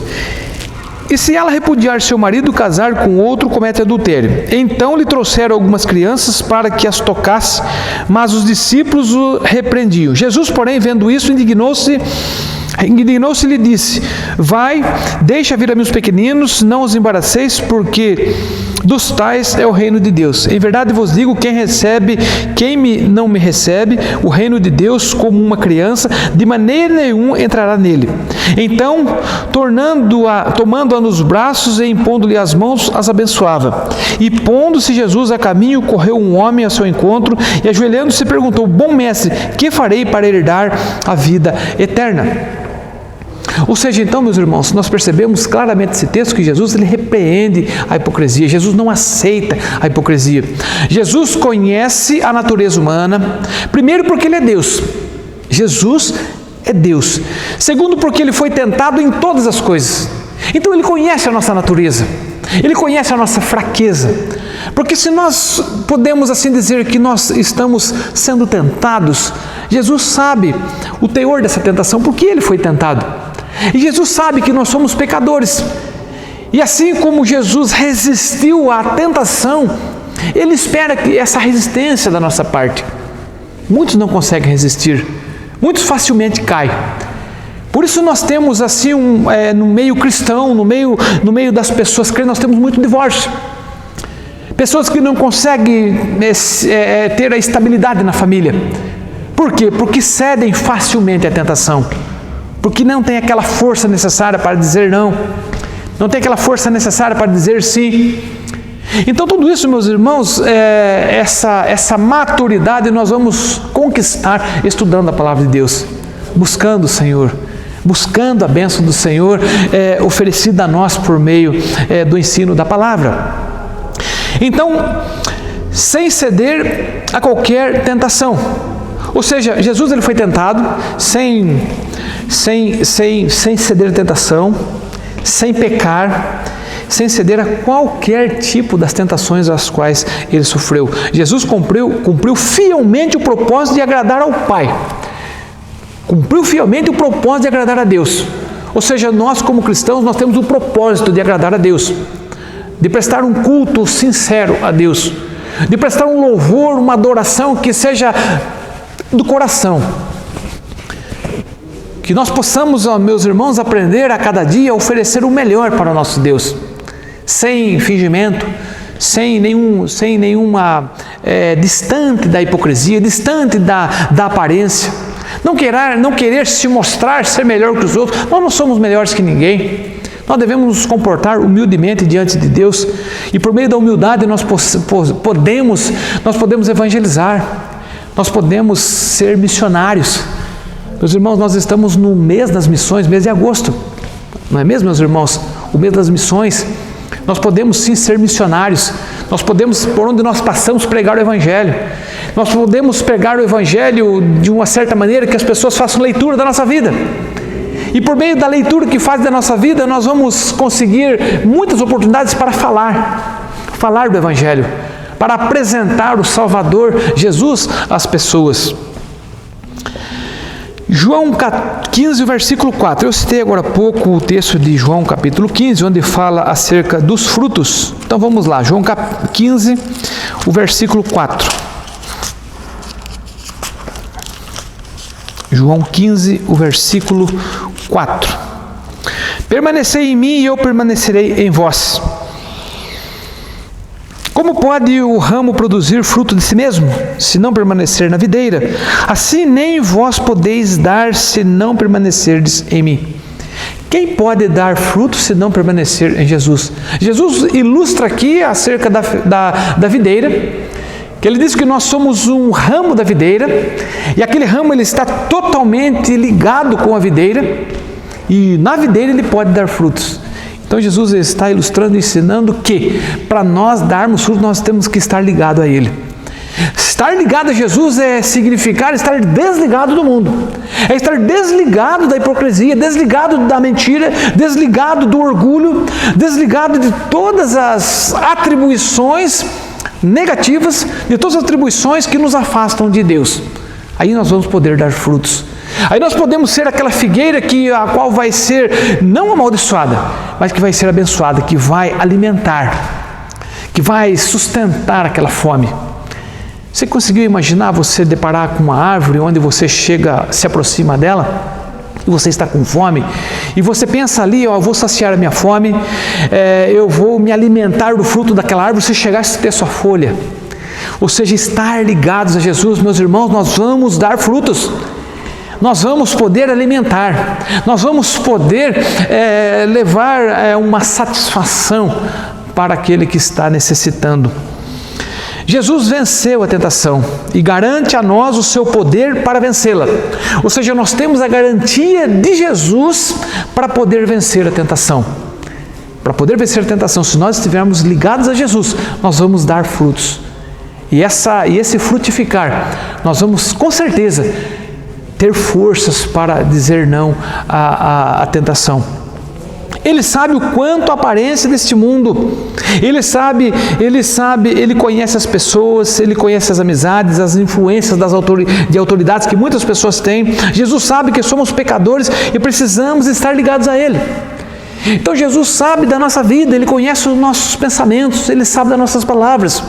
E se ela repudiar seu marido, casar com outro, comete adultério. Então lhe trouxeram algumas crianças para que as tocasse, mas os discípulos o repreendiam. Jesus, porém, vendo isso, indignou-se e lhe disse: vai, deixa vir a mim os pequeninos, não os embaraceis, porque dos tais é o reino de Deus. Em verdade vos digo, quem não me recebe, o reino de Deus como uma criança, de maneira nenhuma entrará nele. Então, tomando-a nos braços e impondo-lhe as mãos, as abençoava. E pondo-se Jesus a caminho, correu um homem ao seu encontro, e ajoelhando-se perguntou: bom mestre, que farei para herdar a vida eterna? Ou seja, então, meus irmãos, nós percebemos claramente esse texto que Jesus ele repreende a hipocrisia. Jesus não aceita a hipocrisia. Jesus conhece a natureza humana, primeiro porque ele é Deus. Jesus é Deus. Segundo, porque ele foi tentado em todas as coisas. Então ele conhece a nossa natureza. Ele conhece a nossa fraqueza. Porque se nós podemos assim dizer que nós estamos sendo tentados, Jesus sabe o teor dessa tentação, porque ele foi tentado. E Jesus sabe que nós somos pecadores. E assim como Jesus resistiu à tentação, ele espera que essa resistência da nossa parte. Muitos não conseguem resistir, muitos facilmente caem. Por isso nós temos assim, no meio cristão, no meio das pessoas crentes, nós temos muito divórcio. Pessoas que não conseguem ter a estabilidade na família. Por quê? Porque cedem facilmente à tentação. Porque não tem aquela força necessária para dizer não. Não tem aquela força necessária para dizer sim. Então tudo isso, meus irmãos, essa maturidade nós vamos conquistar estudando a palavra de Deus. Buscando o Senhor. Buscando a bênção do Senhor oferecida a nós por meio do ensino da palavra. Então, sem ceder a qualquer tentação. Ou seja, Jesus ele foi tentado sem ceder à tentação, sem pecar, sem ceder a qualquer tipo das tentações às quais ele sofreu. Jesus cumpriu fielmente o propósito de agradar ao Pai. Cumpriu fielmente o propósito de agradar a Deus. Ou seja, nós como cristãos, nós temos o propósito de agradar a Deus, de prestar um culto sincero a Deus, de prestar um louvor, uma adoração que seja do coração. Que nós possamos, meus irmãos, aprender a cada dia a oferecer o melhor para o nosso Deus, sem fingimento, sem nenhuma distante da hipocrisia, distante da aparência. Não querer se mostrar ser melhor que os outros. Nós não somos melhores que ninguém. Nós devemos nos comportar humildemente diante de Deus, e por meio da humildade nós podemos evangelizar, nós podemos ser missionários. Meus irmãos, nós estamos no mês das missões, mês de agosto, não é mesmo, meus irmãos? O mês das missões. Nós podemos sim ser missionários, nós podemos, por onde nós passamos, pregar o Evangelho. Nós podemos pregar o Evangelho de uma certa maneira que as pessoas façam leitura da nossa vida. E por meio da leitura que faz da nossa vida, nós vamos conseguir muitas oportunidades para falar do Evangelho. para apresentar o Salvador Jesus às pessoas. João 15, versículo 4. Eu citei agora há pouco o texto de João capítulo 15, onde fala acerca dos frutos. Então vamos lá, João 15, o versículo 4. João 15, o versículo 4. Permanecei em mim e eu permanecerei em vós. Como pode o ramo produzir fruto de si mesmo, se não permanecer na videira? Assim nem vós podeis dar, se não permanecerdes em mim. Quem pode dar fruto se não permanecer em Jesus? Jesus ilustra aqui acerca da videira, que ele diz que nós somos um ramo da videira, e aquele ramo ele está totalmente ligado com a videira, e na videira ele pode dar frutos. Então Jesus está ilustrando e ensinando que para nós darmos fruto nós temos que estar ligado a Ele. Estar ligado a Jesus é significar estar desligado do mundo. É estar desligado da hipocrisia, desligado da mentira, desligado do orgulho, desligado de todas as atribuições negativas, de todas as atribuições que nos afastam de Deus. Aí nós vamos poder dar frutos. Aí nós podemos ser aquela figueira a qual vai ser não amaldiçoada, mas que vai ser abençoada, que vai alimentar, que vai sustentar aquela fome. Você conseguiu imaginar você deparar com uma árvore onde você se aproxima dela e você está com fome e você pensa ali, eu vou saciar a minha fome, eu vou me alimentar do fruto daquela árvore, você chegar a ter sua folha. Ou seja, estar ligados a Jesus, meus irmãos, nós vamos dar frutos. Nós vamos poder alimentar, nós vamos poder levar uma satisfação para aquele que está necessitando. Jesus venceu a tentação e garante a nós o seu poder para vencê-la. Ou seja, nós temos a garantia de Jesus para poder vencer a tentação. Para poder vencer a tentação, se nós estivermos ligados a Jesus, nós vamos dar frutos. E esse frutificar, nós vamos com certeza ter forças para dizer não à tentação. Ele sabe o quanto a aparência deste mundo, ele conhece as pessoas, ele conhece as amizades, as influências de autoridades que muitas pessoas têm. Jesus sabe que somos pecadores e precisamos estar ligados a Ele. Então Jesus sabe da nossa vida, Ele conhece os nossos pensamentos, Ele sabe das nossas palavras.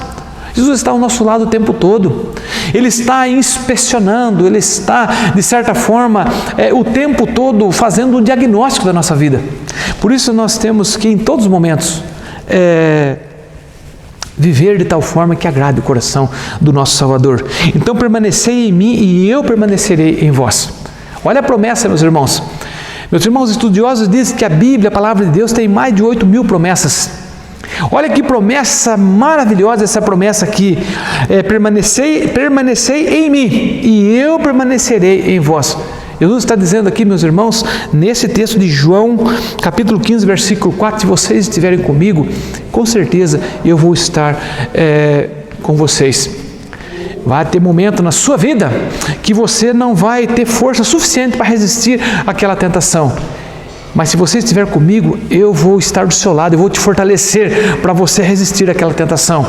Jesus está ao nosso lado o tempo todo. Ele está inspecionando, Ele está, de certa forma, o tempo todo fazendo um diagnóstico da nossa vida. Por isso nós temos que, em todos os momentos, viver de tal forma que agrade o coração do nosso Salvador. Então permanecei em mim e eu permanecerei em vós. Olha a promessa, meus irmãos. Meus irmãos estudiosos dizem que a Bíblia, a Palavra de Deus, tem mais de 8.000 promessas. Olha que promessa maravilhosa essa promessa aqui, permanecei em mim e eu permanecerei em vós. Jesus está dizendo aqui, meus irmãos, nesse texto de João, capítulo 15, versículo 4, se vocês estiverem comigo, com certeza eu vou estar com vocês. Vai ter momento na sua vida que você não vai ter força suficiente para resistir àquela tentação. Mas se você estiver comigo, eu vou estar do seu lado, eu vou te fortalecer para você resistir àquela tentação,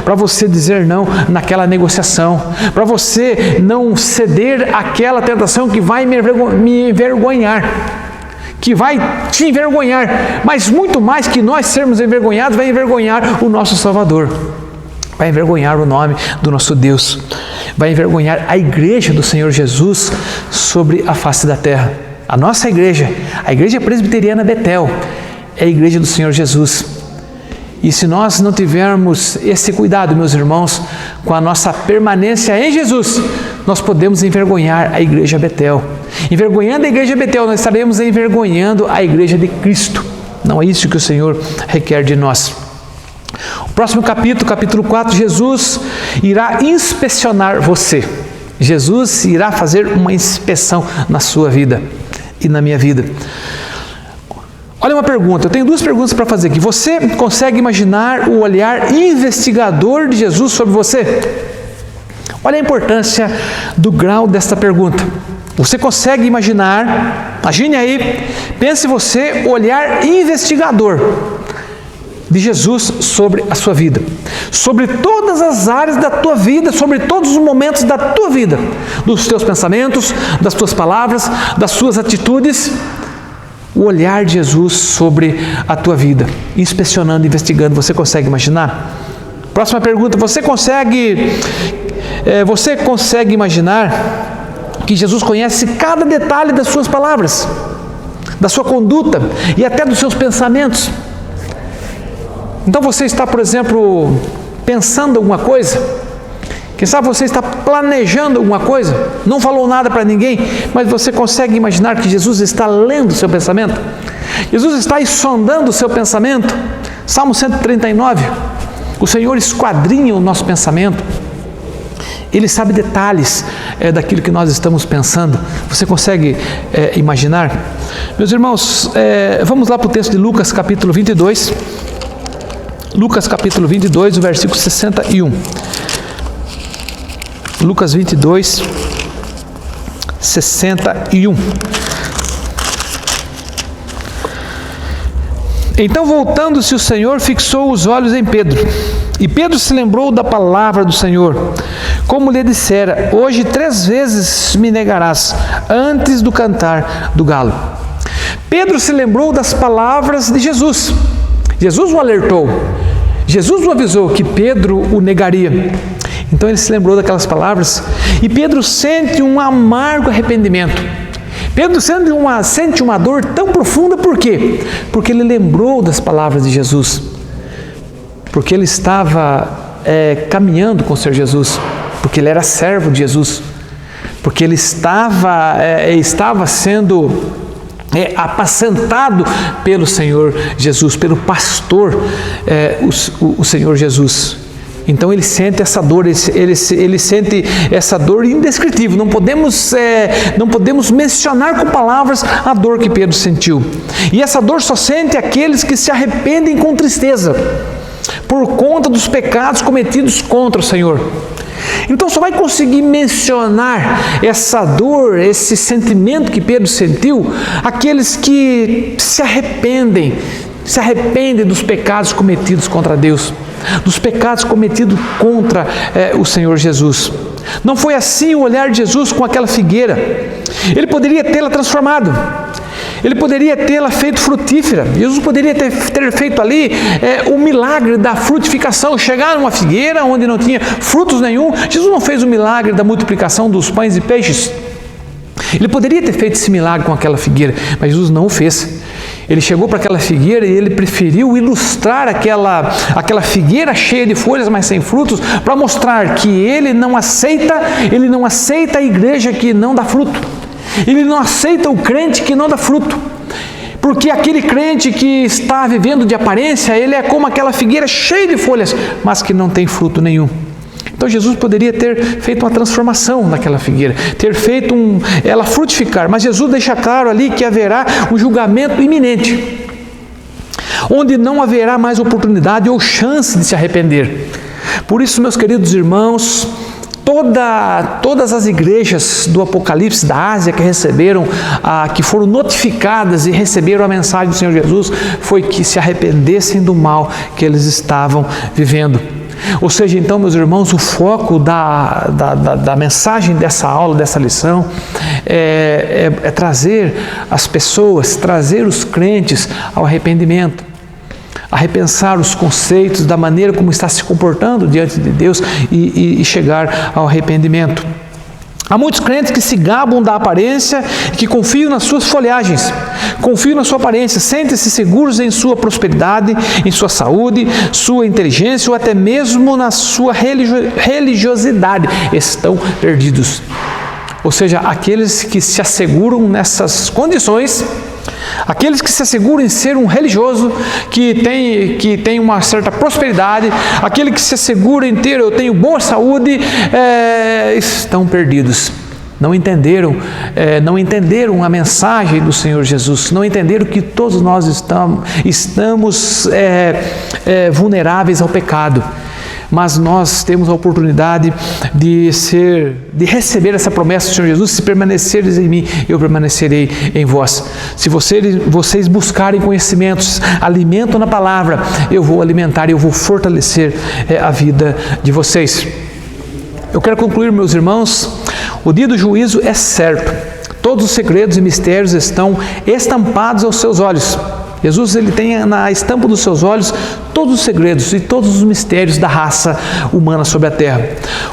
para você dizer não naquela negociação, para você não ceder àquela tentação que vai me envergonhar, que vai te envergonhar, mas muito mais que nós sermos envergonhados, vai envergonhar o nosso Salvador, vai envergonhar o nome do nosso Deus, vai envergonhar a igreja do Senhor Jesus sobre a face da terra. A nossa igreja, a Igreja Presbiteriana Betel, é a igreja do Senhor Jesus. E se nós não tivermos esse cuidado, meus irmãos, com a nossa permanência em Jesus, nós podemos envergonhar a Igreja Betel. Envergonhando a Igreja Betel, nós estaremos envergonhando a Igreja de Cristo. Não é isso que o Senhor requer de nós. O próximo capítulo 4, Jesus irá inspecionar você. Jesus irá fazer uma inspeção na sua vida e na minha vida. Olha uma pergunta, eu tenho duas perguntas para fazer aqui. Você consegue imaginar o olhar investigador de Jesus sobre você? Olha a importância do grau desta pergunta. Você consegue imaginar, imagine aí, pense você, olhar investigador. de Jesus sobre a sua vida, sobre todas as áreas da tua vida, sobre todos os momentos da tua vida, dos teus pensamentos, das tuas palavras, das suas atitudes, o olhar de Jesus sobre a tua vida, inspecionando, investigando. Você consegue imaginar? Próxima pergunta: você consegue imaginar que Jesus conhece cada detalhe das suas palavras, da sua conduta e até dos seus pensamentos? Então você está, por exemplo, pensando alguma coisa, quem sabe você está planejando alguma coisa, não falou nada para ninguém, mas você consegue imaginar que Jesus está lendo o seu pensamento? Jesus está aí sondando o seu pensamento. Salmo 139, o Senhor esquadrinha o nosso pensamento, Ele sabe detalhes daquilo que nós estamos pensando. Você consegue imaginar? Meus irmãos, vamos lá para o texto de Lucas capítulo 22, Lucas capítulo 22, o versículo 61. Lucas 22, 61. Então, voltando-se o Senhor, fixou os olhos em Pedro. E Pedro se lembrou da palavra do Senhor, como lhe dissera: hoje 3 vezes me negarás, antes do cantar do galo. Pedro se lembrou das palavras de Jesus. Jesus o alertou. Jesus o avisou que Pedro o negaria. Então ele se lembrou daquelas palavras e Pedro sente um amargo arrependimento. Pedro sente uma dor tão profunda, por quê? Porque ele lembrou das palavras de Jesus. Porque ele estava caminhando com o Senhor Jesus. Porque ele era servo de Jesus. Porque ele estava sendo apacentado pelo Senhor Jesus, pelo pastor, o Senhor Jesus. Então ele sente essa dor, ele sente essa dor indescritível. Não podemos mencionar com palavras a dor que Pedro sentiu. E essa dor só sente aqueles que se arrependem com tristeza, por conta dos pecados cometidos contra o Senhor. Então só vai conseguir mencionar essa dor, esse sentimento que Pedro sentiu, aqueles que se arrependem dos pecados cometidos contra Deus, dos pecados cometidos contra o Senhor Jesus. Não foi assim o olhar de Jesus com aquela figueira. Ele poderia tê-la transformado, ele poderia tê-la feito frutífera. Jesus poderia ter feito ali o milagre da frutificação, chegar numa figueira onde não tinha frutos nenhum. Jesus não fez o milagre da multiplicação dos pães e peixes. Ele poderia ter feito esse milagre com aquela figueira, mas Jesus não o fez. Ele chegou para aquela figueira e ele preferiu ilustrar aquela figueira cheia de folhas, mas sem frutos, para mostrar que ele não aceita a igreja que não dá fruto. Ele não aceita o crente que não dá fruto. Porque aquele crente que está vivendo de aparência, ele é como aquela figueira cheia de folhas, mas que não tem fruto nenhum. Então Jesus poderia ter feito uma transformação naquela figueira, ter feito ela frutificar, mas Jesus deixa claro ali que haverá um julgamento iminente, onde não haverá mais oportunidade ou chance de se arrepender. Por isso, meus queridos irmãos, todas as igrejas do Apocalipse da Ásia que foram notificadas e receberam a mensagem do Senhor Jesus, foi que se arrependessem do mal que eles estavam vivendo. Ou seja, então, meus irmãos, o foco da mensagem dessa aula, dessa lição, é trazer as pessoas, trazer os crentes ao arrependimento, a repensar os conceitos da maneira como está se comportando diante de Deus e chegar ao arrependimento. Há muitos crentes que se gabam da aparência e que confiam nas suas folhagens, confiam na sua aparência, sentem-se seguros em sua prosperidade, em sua saúde, sua inteligência ou até mesmo na sua religiosidade. Estão perdidos. Ou seja, aqueles que se asseguram nessas condições, aqueles que se asseguram em ser um religioso, que tem uma certa prosperidade, aquele que se assegura em ter, eu tenho boa saúde, estão perdidos. Não entenderam a mensagem do Senhor Jesus, não entenderam que todos nós estamos vulneráveis ao pecado. mas nós temos a oportunidade de receber essa promessa do Senhor Jesus: se permaneceres em mim, eu permanecerei em vós. Se vocês buscarem conhecimentos, alimento na palavra, eu vou alimentar, eu vou fortalecer a vida de vocês. Eu quero concluir, meus irmãos, o dia do juízo é certo. Todos os segredos e mistérios estão estampados aos seus olhos. Jesus, ele tem na estampa dos seus olhos todos os segredos e todos os mistérios da raça humana sobre a terra.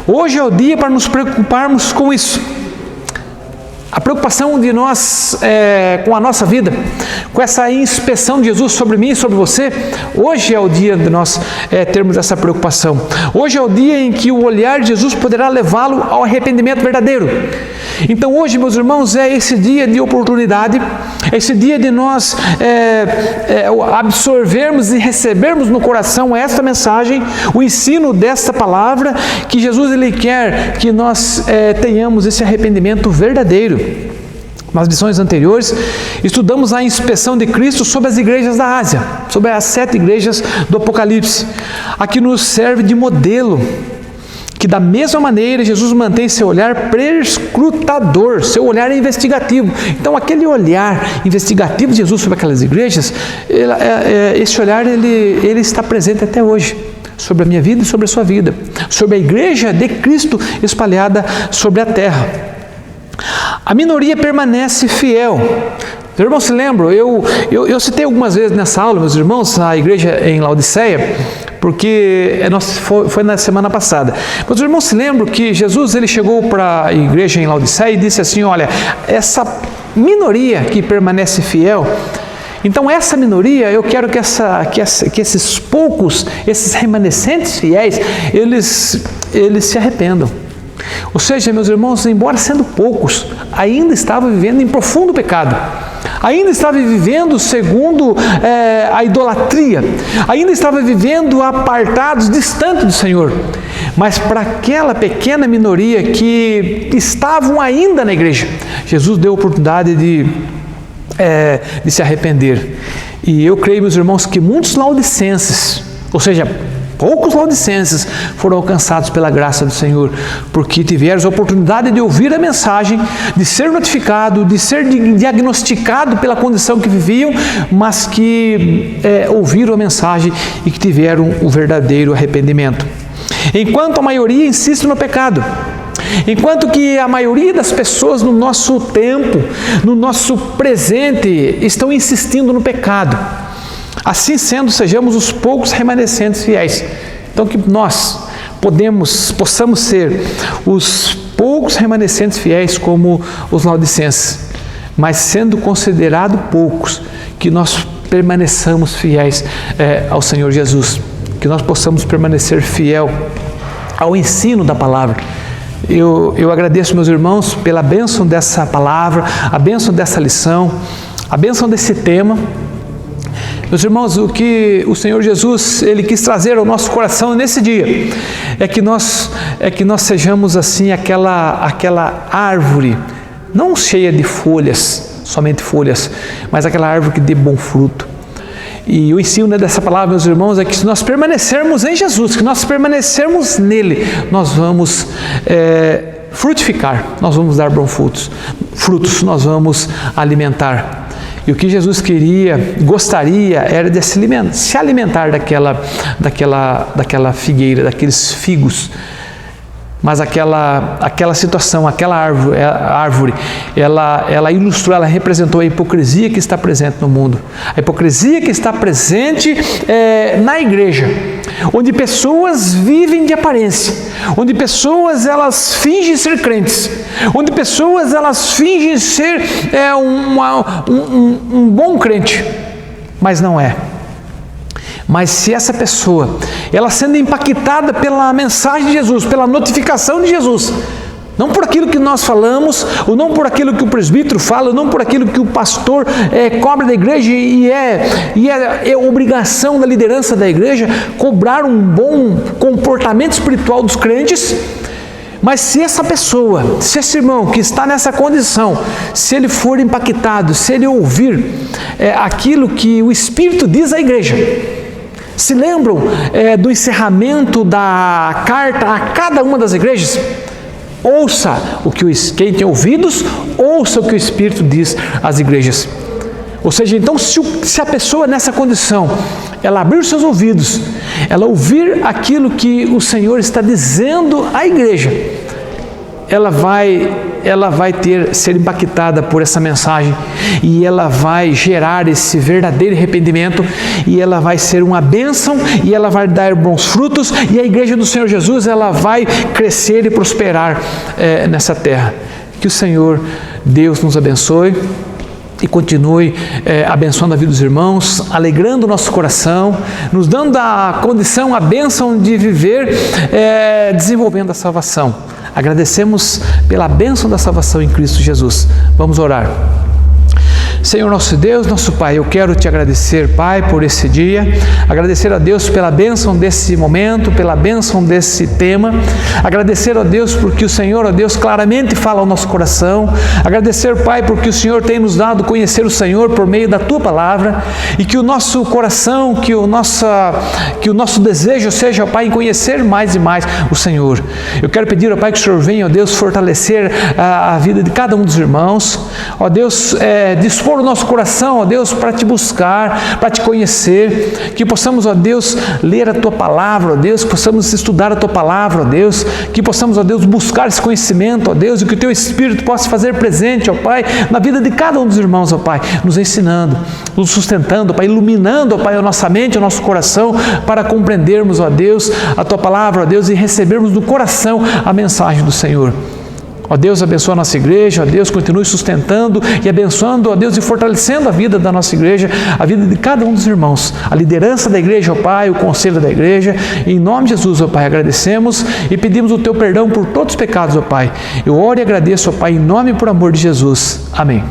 Hoje é o dia para nos preocuparmos com isso. A preocupação de nós com a nossa vida, com essa inspeção de Jesus sobre mim e sobre você, hoje é o dia de nós termos essa preocupação. Hoje é o dia em que o olhar de Jesus poderá levá-lo ao arrependimento verdadeiro. Então hoje, meus irmãos, é esse dia de oportunidade, é esse dia de nós absorvermos e recebermos no coração esta mensagem, o ensino desta palavra, que Jesus, ele quer que nós tenhamos esse arrependimento verdadeiro. Nas lições anteriores, estudamos a inspeção de Cristo sobre as igrejas da Ásia, sobre as 7 igrejas do Apocalipse. Aqui nos serve de modelo, que da mesma maneira Jesus mantém seu olhar perscrutador, seu olhar investigativo. Então aquele olhar investigativo de Jesus sobre aquelas igrejas, esse olhar ele está presente até hoje, sobre a minha vida e sobre a sua vida, sobre a igreja de Cristo espalhada sobre a terra. A minoria permanece fiel. Meus irmãos se lembram, eu citei algumas vezes nessa aula, meus irmãos, a igreja em Laodiceia, porque foi na semana passada. Meus irmãos se lembram que Jesus, ele chegou para a igreja em Laodiceia e disse assim: olha, essa minoria que permanece fiel, então essa minoria, eu quero que esses poucos, esses remanescentes fiéis, eles se arrependam. Ou seja, meus irmãos, embora sendo poucos, ainda estava vivendo em profundo pecado, ainda estava vivendo segundo a idolatria, ainda estava vivendo apartados, distantes do Senhor. Mas para aquela pequena minoria que estavam ainda na igreja, Jesus deu a oportunidade de se arrepender. E eu creio, meus irmãos, que muitos laodicenses, ou seja, poucos laodicenses, foram alcançados pela graça do Senhor, porque tiveram a oportunidade de ouvir a mensagem, de ser notificado, de ser diagnosticado pela condição que viviam, mas que ouviram a mensagem e que tiveram o verdadeiro arrependimento. Enquanto a maioria insiste no pecado, enquanto que a maioria das pessoas no nosso tempo, no nosso presente, estão insistindo no pecado, assim sendo, sejamos os poucos remanescentes fiéis. Então que nós possamos ser os poucos remanescentes fiéis como os laodicenses, mas sendo considerados poucos, que nós permaneçamos fiéis ao Senhor Jesus, que nós possamos permanecer fiel ao ensino da palavra. Eu agradeço, meus irmãos, pela bênção dessa palavra, a bênção dessa lição, a bênção desse tema. Meus irmãos, o que o Senhor Jesus, ele quis trazer ao nosso coração nesse dia é que nós sejamos assim aquela árvore, não cheia de folhas, somente folhas, mas aquela árvore que dê bom fruto. E o ensino dessa palavra, meus irmãos, é que se nós permanecermos em Jesus, que nós permanecermos nele, nós vamos frutificar, nós vamos dar bons frutos, nós vamos alimentar. E o que Jesus gostaria era de se alimentar daquela figueira, daqueles figos. Mas aquela situação, aquela árvore, ela ilustrou, ela representou a hipocrisia que está presente no mundo. A hipocrisia que está presente na igreja, onde pessoas vivem de aparência, onde pessoas elas fingem ser crentes, onde pessoas elas fingem ser um bom crente, mas não é. Mas se essa pessoa, ela sendo impactada pela mensagem de Jesus, pela notificação de Jesus, não por aquilo que nós falamos, ou não por aquilo que o presbítero fala, ou não por aquilo que o pastor cobra da igreja, e é obrigação da liderança da igreja cobrar um bom comportamento espiritual dos crentes, mas se essa pessoa, se esse irmão que está nessa condição, se ele for impactado, se ele ouvir aquilo que o Espírito diz à igreja, Se lembram do encerramento da carta a cada uma das igrejas? Ouça quem tem ouvidos, ouça o que o Espírito diz às igrejas. Ou seja, então, se a pessoa nessa condição, ela abrir os seus ouvidos, ela ouvir aquilo que o Senhor está dizendo à igreja, ela vai ser impactada por essa mensagem e ela vai gerar esse verdadeiro arrependimento e ela vai ser uma bênção e ela vai dar bons frutos e a igreja do Senhor Jesus, ela vai crescer e prosperar nessa terra. Que o Senhor Deus nos abençoe e continue abençoando a vida dos irmãos, alegrando o nosso coração, nos dando a condição, a bênção de viver desenvolvendo a salvação. Agradecemos pela bênção da salvação em Cristo Jesus. Vamos orar. Senhor nosso Deus, nosso Pai, eu quero te agradecer, Pai, por esse dia, agradecer a Deus pela bênção desse momento, pela bênção desse tema, agradecer a Deus porque o Senhor, ó Deus, claramente fala ao nosso coração, agradecer, Pai, porque o Senhor tem nos dado conhecer o Senhor por meio da Tua Palavra e que o nosso coração, que o nosso desejo seja, Pai, em conhecer mais e mais o Senhor. Eu quero pedir, ó Pai, que o Senhor venha, ó Deus, fortalecer a vida de cada um dos irmãos, ó Deus, dispor o nosso coração, ó Deus, para te buscar, para te conhecer, que possamos, ó Deus, ler a Tua Palavra, ó Deus, que possamos estudar a Tua Palavra, ó Deus, que possamos, ó Deus, buscar esse conhecimento, ó Deus, e que o Teu Espírito possa fazer presente, ó Pai, na vida de cada um dos irmãos, ó Pai, nos ensinando, nos sustentando, ó Pai, iluminando, ó Pai, a nossa mente, o nosso coração, para compreendermos, ó Deus, a Tua Palavra, ó Deus, e recebermos do coração a mensagem do Senhor. Ó Deus, abençoa a nossa igreja, ó Deus, continue sustentando e abençoando, ó Deus, e fortalecendo a vida da nossa igreja, a vida de cada um dos irmãos, a liderança da igreja, ó Pai, o conselho da igreja, em nome de Jesus, ó Pai, agradecemos e pedimos o Teu perdão por todos os pecados, ó Pai. Eu oro e agradeço, ó Pai, em nome e por amor de Jesus. Amém.